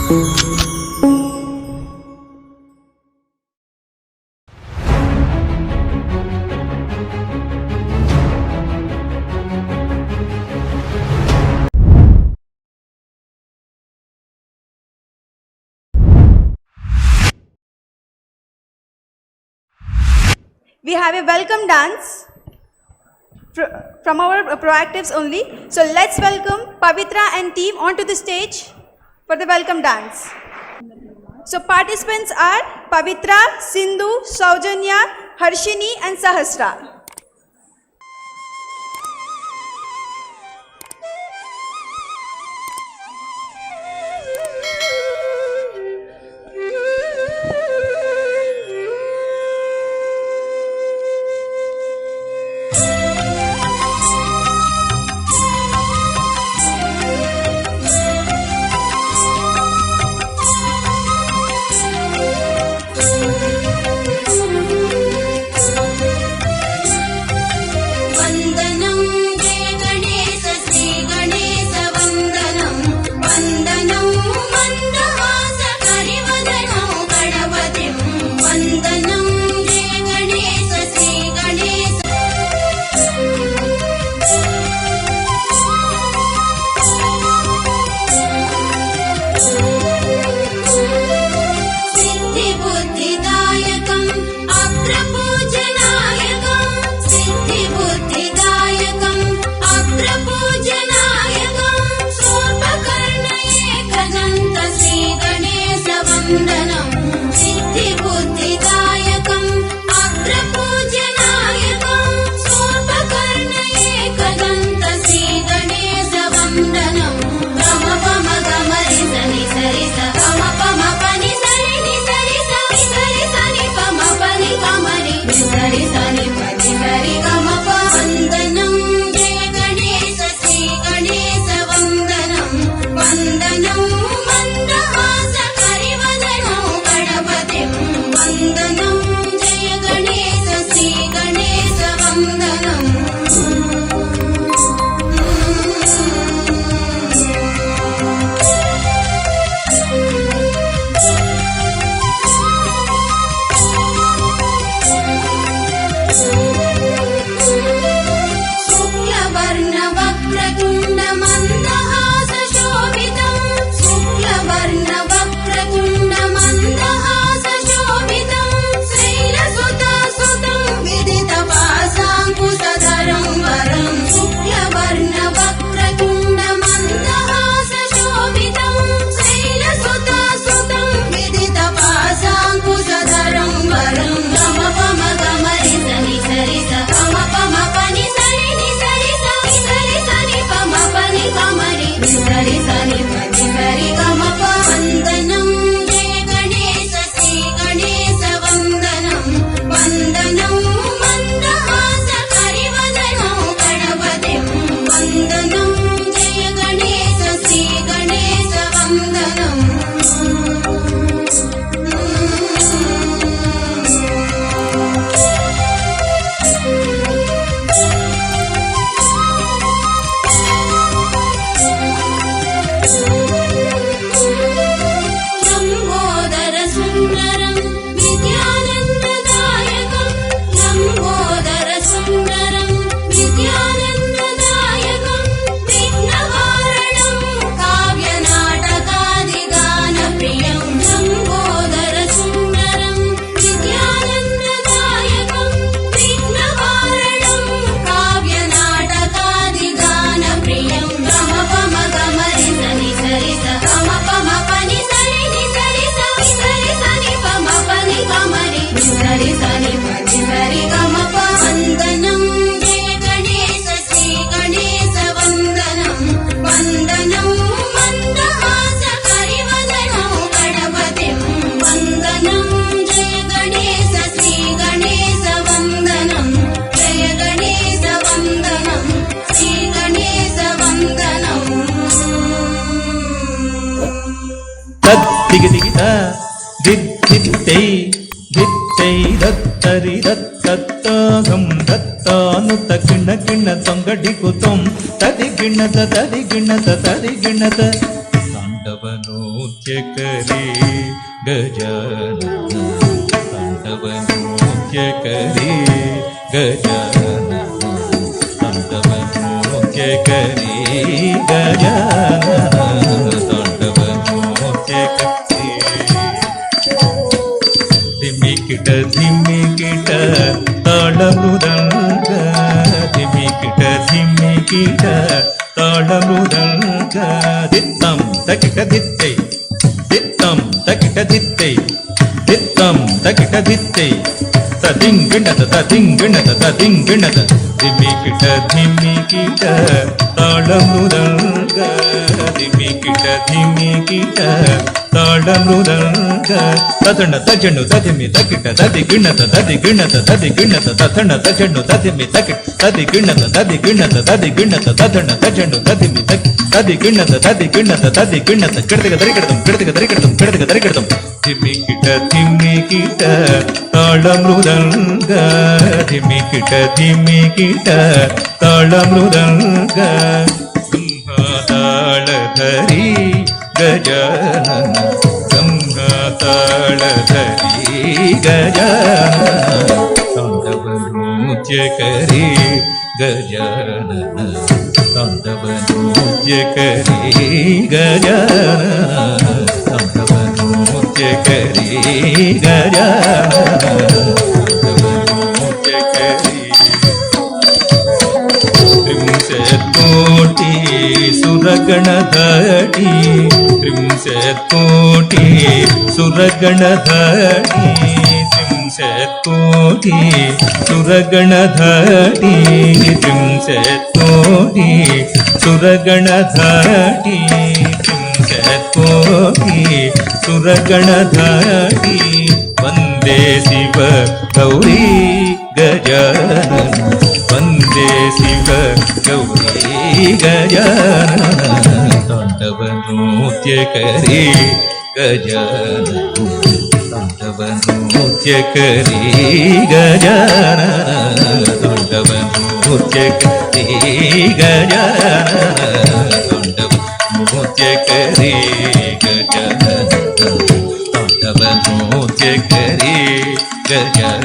We have a welcome dance from our proactives only. So let's welcome Pavitra and team onto the stage for the welcome dance. So participants are Pavitra, Sindhu, Saujanya, Harshini and Sahasra. ದಿಗಿದಿಗಿತ ದಿದ್ದಿತ್ತೈ ದಿತ್ತೈ ದತ್ತರಿ ದತ್ತ ಗಂ ದತ್ತಾನುತ ಕಿಣ್ಣ ಕಿಣ್ಣ ತೊಂಗಡಿ ಕುತೊಂ ತದಿ ಗಿಣ್ಣದ ತದಿ ಗಿಣ್ಣದ ತದಿ ಗಿಣ್ಣದ ತಾಂಡವನೋದ್ಯಕರಿ ಗಜಾನನ ತಾಂಡವನೋದ್ಯಕರಿ ಗಜಾನನ ತಾಂಡವನೋದ್ಯಕರಿ ಗಜಾನನ ತಾಂಡವನೋದ್ಯಕರಿ ಧಿಮಿಕಿಟ ಧಿಮಿಕಿಟ ತಾಳ ಮೃದಂಗ ಧಿಮಿಕಿಟ ಧಿಮಿಕಿಟ ತಾಳ ಮೃದಂಗ ದಿತ್ತಂ ತಕಿಟ ದಿತ್ತೈ ದಿತ್ತಂ ತಕಿಟ ದಿತ್ತೈ ದಿತ್ತಂ ತಕಿಟ ದಿತ್ತೈ ತದಿಂಗಿಣದ ತದಿಂಗಿಣದ ತದಿಂಗಿಣದ ಧಿಮಿಕಿಟ ಧಿಮಿಕಿಟ ತಾಳ ಮೃದಂಗ ಧಿಮಿಕಿಟ ಧಿಮಿಕಿಟ ತಾಳ ಮೃದಂಗ ತದಣ ತಜಣು ತದಿಮಿ ತಕಿಟ ತದಿಗಿಣದ ತದಿಗಿಣದ ತದಿಗಿಣದ ತದಣ ತಜಣು ತದಿಮಿ ತಕಿಟ ತದಿಗಿಣದ ತದಿಗಿಣದ ತದಿಗಿಣದ ತದಣ ತಜಣು ತದಿಮಿ ತಕಿ ತದಿಗಿಣದ ತದಿಗಿಣದ ತದಿಗಿಣದ ಕಿಡದಗ ದರಿಗಿಡದಂ ಕಿಡದಗ ದರಿಗಿಡದಂ ಕಿಡದಗ ದರಿಗಿಡದಂ ಧಿಮಿಕಿಟ ಧಿಮಿಕಿಟ ತಾಳ ಮೃದಂಗ ಧಿಮಿಕಿಟ ಧಿಮಿಕಿಟ ತಾಳ ಮೃದಂಗ ಸಿಂಹತಾಳಧರಿ ಗಜಾನನ ಸಂಘತಾಳಧರಿ ಗಜಾನನ ತಾಂಡವನೋದ್ಯಕರಿ ಗಜಾನನ ತಾಂಡವನೋದ್ಯಕರಿ ಗಜಾನನ ತಾಂಡವನೋದ್ಯಕರಿ ಗಜಾನನ ತಾಂಡವನೋದ್ಯಕರಿ ತ್ರಿಂಶತ್ಕೋಟಿ ಸುರಗಣಧಡಿ ತ್ರಿಂಶತ್ಕೋಟಿ ಸುರಗಣಧಡಿ ತ್ರಿಂಶತ್ಕೋಟಿ ಸುರಗಣಧಡಿ ತ್ರಿಂಶತ್ಕೋಟಿ ಸುರಗಣಧಡಿ ತ್ರಿಂಶತ್ಕೋಟಿ ಸುರಗಣಧಡಿ ವಂದೇ ಶಿವ ಗೌರಿ ಗಜಾನನ ವಂದೇ ಶಿವ ಗೌರಿ ಗಜಾನನ ತಾಂಡವನೋದ್ಯಕರಿ ಗಜಾನನ ತಾಂಡವನೋದ್ಯಕರಿ ಗಜಾನನ ತಾಂಡವನೋದ್ಯಕರಿ ಗಜಾನನ ತಾಂಡವನೋದ್ಯಕರಿ ಗಜಾನನ ತಾಂಡವನೋದ್ಯಕರಿ ಗಜಾನನ